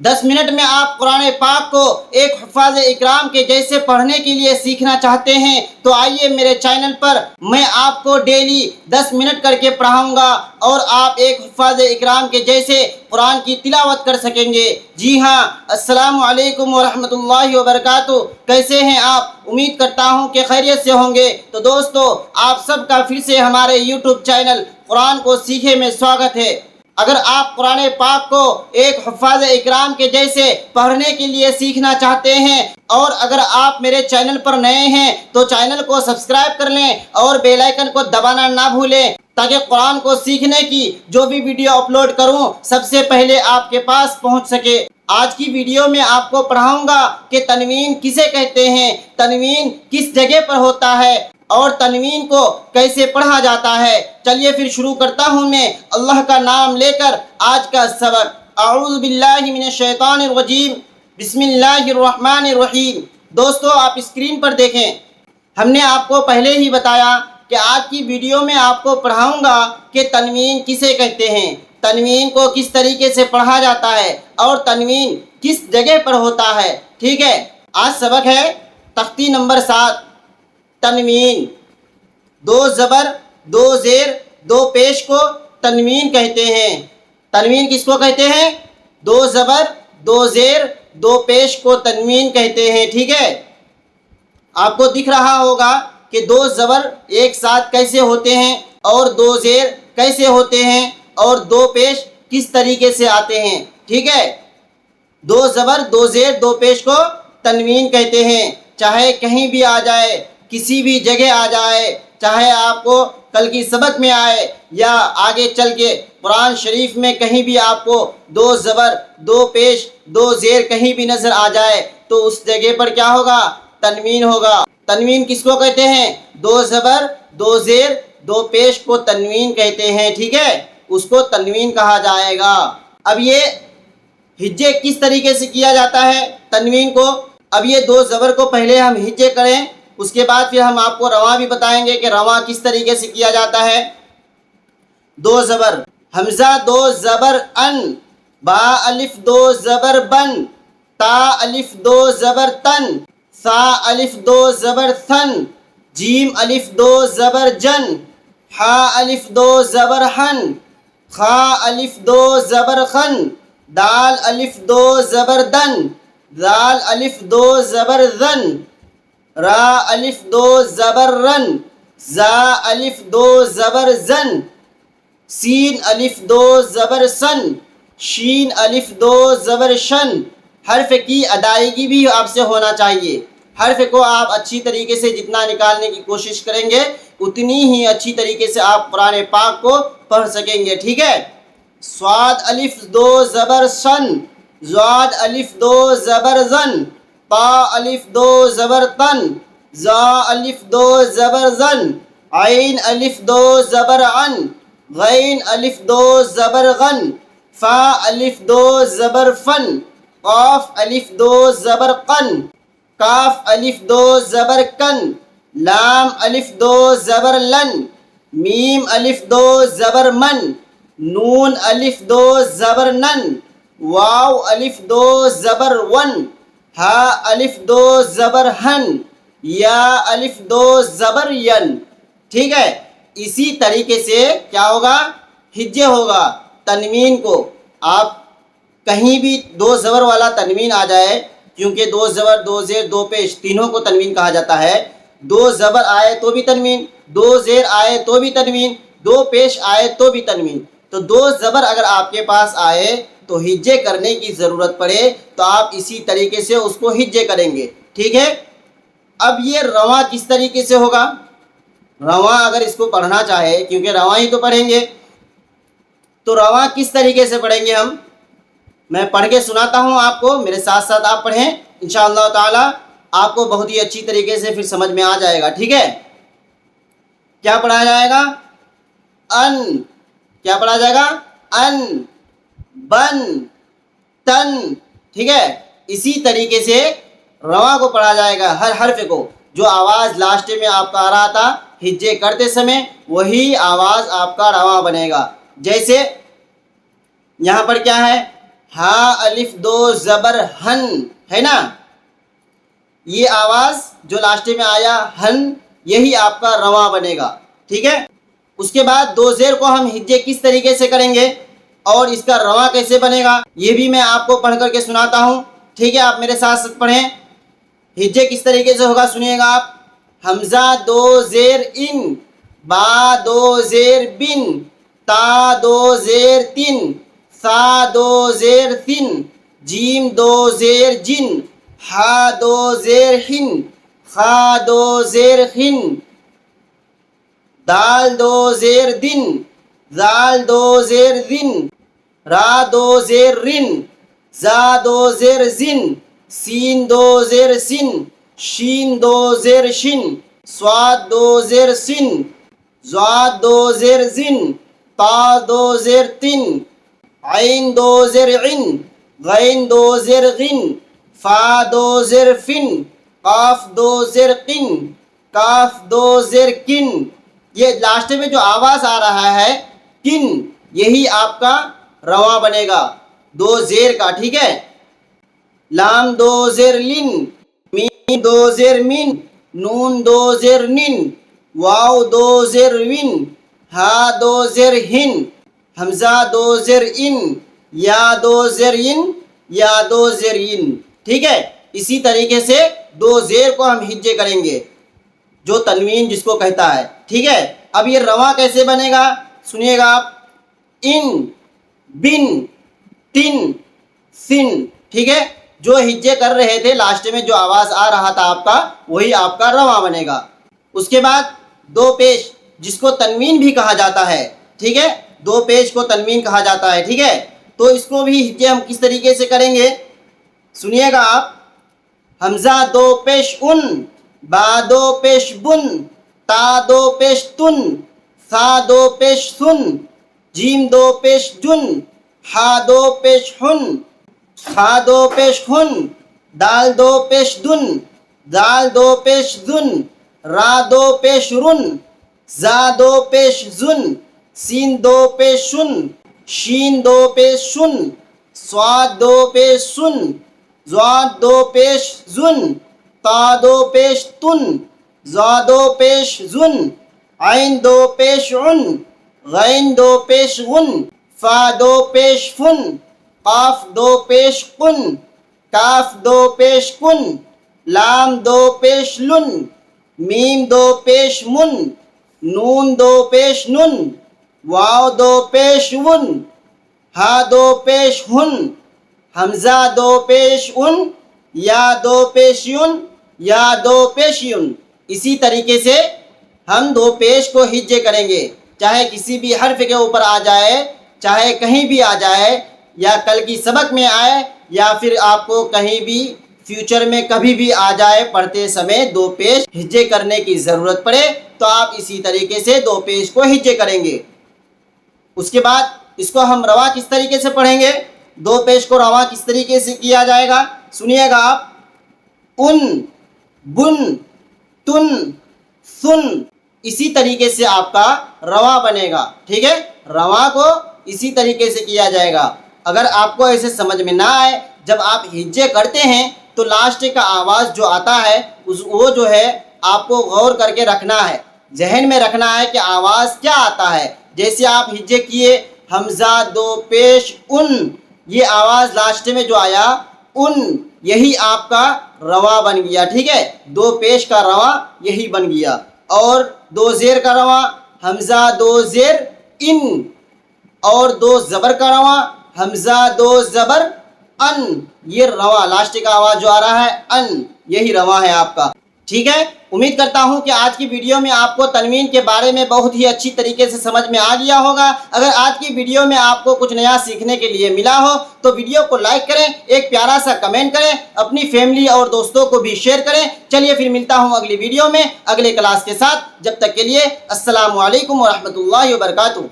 10 minute में आप कुरान पाक को एक हुफ़ाज़ इकराम के जैसे पढ़ने के लिए सीखना चाहते हैं तो आइए मेरे चैनल पर मैं आपको डेली 10 मिनट करके पढ़ाऊंगा और आप एक हुफ़ाज़ इकराम के जैसे कुरान की तिलावत कर सकेंगे। जी हाँ, अस्सलामु अलैकुम व रहमतुल्लाहि व बरकातुहू। कैसे हैं आप? उम्मीद करता हूँ कि खैरियत से होंगे। तो दोस्तों, आप सबका फिर से हमारे यूट्यूब चैनल कुरान को सीखे में स्वागत है। अगर आप कुरान पाक को एक हुफ़ाज़ इकराम के जैसे पढ़ने के लिए सीखना चाहते हैं और अगर आप मेरे चैनल पर नए हैं तो चैनल को सब्सक्राइब कर लें और बेल आइकन को दबाना ना भूलें ताकि कुरान को सीखने की जो भी वीडियो अपलोड करूं सबसे पहले आपके पास पहुंच सके। आज की वीडियो में आपको पढ़ाऊंगा कि तनवीन किसे कहते हैं, तनवीन किस जगह पर होता है और तनवीन को कैसे पढ़ा जाता है। चलिए फिर शुरू करता हूँ मैं अल्लाह का नाम लेकर आज का सबक। अऊज़ु बिल्लाहि मिनश शैतानिर रजीम, बिस्मिल्लाहिर रहमानिर रहीम। दोस्तों, आप स्क्रीन पर देखें, हमने आपको पहले ही बताया कि आज की वीडियो में आपको पढ़ाऊंगा कि तनवीन किसे कहते हैं, तनवीन को किस तरीके से पढ़ा जाता है और तनवीन किस जगह पर होता है। ठीक है, आज सबक है तख्ती नंबर 7, तनवीन। 2 ज़बर 2 ज़ेर 2 पेश को तनवीन कहते हैं। तनवीन किसको कहते हैं? 2 ज़बर 2 ज़ेर 2 पेश को तनवीन कहते हैं। ठीक है, आपको दिख रहा होगा कि 2 ज़बर एक साथ कैसे होते हैं और 2 ज़ेर कैसे होते हैं और 2 पेश किस तरीके से आते हैं। ठीक है, 2 ज़बर 2 ज़ेर 2 पेश को तनवीन कहते हैं। चाहे कहीं भी आ जाए, किसी भी जगह आ जाए, चाहे आपको कल की सबक में आए या आगे चल के कुरान शरीफ में कहीं भी आपको 2 ज़बर 2 पेश 2 ज़ेर कहीं भी नज़र आ जाए तो उस जगह पर क्या होगा? तनवीन होगा। तनवीन किसको कहते हैं? 2 ज़बर 2 ज़ेर 2 पेश को तनवीन कहते हैं। ठीक है, उसको तनवीन कहा जाएगा। अब ये हिज्जे किस तरीके से किया जाता है तनवीन को? अब ये 2 ज़बर को पहले हम हिज्जे करें, उसके बाद फिर हम आपको रवा भी बताएंगे कि रवा किस तरीके से किया जाता है। 2 ज़बर, हमज़ा 2 ज़बर अन, बा अलिफ 2 ज़बर बन, ता अलिफ 2 ज़बर तन, सा अलिफ 2 ज़बर थन, जीम अलिफ 2 ज़बर जन, हा अलिफ 2 ज़बर हन, खा अलिफ 2 ज़बर खन, दाल अलिफ 2 ज़बर दन, दाल अलिफ 2 ज़बर ज़न, रा अलिफ 2 ज़बर रन, जा अलिफ 2 ज़बर ज़न, सीन अलिफ 2 ज़बर सन, शीन अलिफ 2 ज़बर शन। हर्फ की अदायगी भी आपसे होना चाहिए। हर्फ को आप अच्छी तरीके से जितना निकालने की कोशिश करेंगे उतनी ही अच्छी तरीके से आप कुरान पाक को पढ़ सकेंगे। ठीक है, स्वाद अलिफ 2 ज़बर सन, ज़ाद अलिफ 2 ज़बर ज़न, ता अलिफ 2 ज़बर तन, ज़ा अलिफ 2 ज़बर ज़न, आइन अलिफ 2 ज़बर अन, गैन अलिफ 2 ज़बर गन, फ़ा अलिफ 2 ज़बर फ़न, क़ाफ़ अलिफ 2 ज़बर क़न, काफ अलिफ 2 ज़बर कन, लाम अलिफ 2 ज़बर लन, मीम अलिफ 2 ज़बर मन, नून अलिफ 2 ज़बर नन, वाव अलिफ 2 ज़बर वन, हा अलिफ 2 ज़बर हन, या अलिफ 2 ज़बर यन। ठीक है, इसी तरीके से क्या होगा? हिज्जे होगा। तनवीन को आप कहीं भी 2 ज़बर वाला तनवीन आ जाए, क्योंकि 2 ज़बर 2 ज़ेर 2 पेश तीनों को तनवीन कहा जाता है। 2 ज़बर आए तो भी तनवीन, 2 ज़ेर आए तो भी तनवीन, 2 पेश आए तो भी तनवीन। तो 2 ज़बर अगर आपके पास आए तो हिज्जे करने की ज़रूरत पड़े तो आप इसी तरीके से उसको हिज्जे करेंगे। ठीक है, अब ये रवा किस तरीके से होगा? रवा अगर इसको पढ़ना चाहे, क्योंकि रवा ही तो पढ़ेंगे, तो रवा किस तरीके से पढ़ेंगे हम? मैं पढ़ के सुनाता हूँ आपको, मेरे साथ साथ आप पढ़ें, इंशाअल्लाह ताला आपको बहुत ही अच्छी तरीके से फिर समझ में आ जाएगा। ठीक है, क्या पढ़ा जाएगा? अन, क्या पढ़ा जाएगा? अन, बन, तन। ठीक है, इसी तरीके से रवा को पढ़ा जाएगा। हर हर्फ को जो आवाज़ लास्ट में आपका आ रहा था हिज्जे करते समय, वही आवाज़ आपका रवा बनेगा। जैसे यहाँ पर क्या है? ہا الف دو زبر ہن ہے نا، یہ آواز جو لاسٹ میں آیا ہن، یہی آپ کا رواں بنے گا، ٹھیک ہے۔ اس کے بعد دو زیر کو ہم ہجے کس طریقے سے کریں گے اور اس کا رواں کیسے بنے گا، یہ بھی میں آپ کو پڑھ کر کے سناتا ہوں، ٹھیک ہے۔ آپ میرے ساتھ ساتھ پڑھیں، ہجے کس طریقے سے ہوگا سنیے گا آپ۔ حمزہ دو زیر ان، با دو زیر بن، تا دو زیر تن، ثا دو زیر ثن، جیم دو زیر جن، ہا دو زیر ہن، خا دو زیر خن، دال دو زیر دن، زال دو زیر زن، را دو زیر رن، زا دو زیر زن، سین دو زیر سن، شین دو زیر شن، صاد دو زیر سن، ضاد دو زیر زن، تا دو زیر تن، عین دو زیر عن، غین دو زیر غن، فا دو زیر فن، قاف دو زیر قن، کاف دو زیر کن۔ یہ لاسٹ میں جو آواز آ رہا ہے کن، یہی آپ کا رواں بنے گا دو زیر کا، ٹھیک ہے۔ لام دو زیر لن، میم دو زیر من، نون دو زیر نن، واو دو زیر ون، ہا دو زیر ہن، حمزہ دو زیر ان، یا دو زیر ان، یا دو زیر ان، ٹھیک ہے۔ اسی طریقے سے دو زیر کو ہم ہجے کریں گے، جو تنوین جس کو کہتا ہے، ٹھیک ہے۔ اب یہ رواں کیسے بنے گا سنیے گا آپ۔ ان، بن، تن، سن، ٹھیک ہے۔ جو ہجے کر رہے تھے لاسٹ میں جو آواز آ رہا تھا آپ کا، وہی آپ کا رواں بنے گا۔ اس کے بعد دو پیش جس کو تنوین بھی کہا جاتا ہے، ٹھیک ہے، دو پیش کو تنوین کہا جاتا ہے، ٹھیک ہے۔ تو اس کو بھی ہجے ہم کس طریقے سے کریں گے سنیے گا آپ۔ حمزہ دو پیش ان، با دو پیش بن، تا دو پیش تن، ثا دو پیش سن، جیم دو پیش جن، ہا دو پیش ہن، خا دو پیش ہن، دال دو پیش دن، دال دو پیش زن، را دو پیش رن، زا دو پیش زن، سین دو پیش شن، شین دو پیش شن، صاد دو پیش سن، ضاد دو پیش زن، تا دو پیش تن، زا دو پیش زن، عین دو پیش عن، غین دو پیش غن، فا دو پیش فن، قاف دو پیش قن، کاف دو پیش کن، لام دو پیش لن، میم دو پیش من، نون دو پیش نن، واو دو پیش ون، ہا دو پیش ہن، حمزہ دو پیش ان، یا دو پیش یون، یا دو پیش یون۔ اسی طریقے سے ہم دو پیش کو ہجے کریں گے، چاہے کسی بھی حرف کے اوپر آ جائے، چاہے کہیں بھی آ جائے، یا کل کی سبق میں آئے، یا پھر آپ کو کہیں بھی فیوچر میں کبھی بھی آ جائے، پڑھتے سمے دو پیش ہجے کرنے کی ضرورت پڑے تو آپ اسی طریقے سے دو پیش کو ہجے کریں گے۔ اس کے بعد اس کو ہم رواں کس طریقے سے پڑھیں گے، دو پیش کو رواں کس طریقے سے کیا جائے گا سنیے گا آپ۔ ان، بن، تن، سن، اسی طریقے سے آپ کا رواں بنے گا، ٹھیک ہے۔ رواں کو اسی طریقے سے کیا جائے گا۔ اگر آپ کو ایسے سمجھ میں نہ آئے، جب آپ ہجے کرتے ہیں تو لاسٹ کا آواز جو آتا ہے وہ جو ہے آپ کو غور کر کے رکھنا ہے، ذہن میں رکھنا ہے کہ آواز کیا آتا ہے۔ جیسے آپ ہجے کیے حمزہ دو پیش ان، یہ آواز لاسٹ میں جو آیا ان، یہی آپ کا رواں بن گیا، ٹھیک ہے۔ دو پیش کا رواں یہی بن گیا۔ اور دو زیر کا رواں حمزہ دو زیر ان، اور دو زبر کا رواں حمزہ دو زبر ان، یہ رواں لاسٹ کا آواز جو آ رہا ہے ان، یہی رواں ہے آپ کا، ٹھیک ہے۔ امید کرتا ہوں کہ آج کی ویڈیو میں آپ کو تنوین کے بارے میں بہت ہی اچھی طریقے سے سمجھ میں آ گیا ہوگا۔ اگر آج کی ویڈیو میں آپ کو کچھ نیا سیکھنے کے لیے ملا ہو تو ویڈیو کو لائک کریں، ایک پیارا سا کمنٹ کریں، اپنی فیملی اور دوستوں کو بھی شیئر کریں۔ چلیے پھر ملتا ہوں اگلی ویڈیو میں اگلے کلاس کے ساتھ، جب تک کے لیے السلام علیکم ورحمۃ اللہ وبرکاتہ۔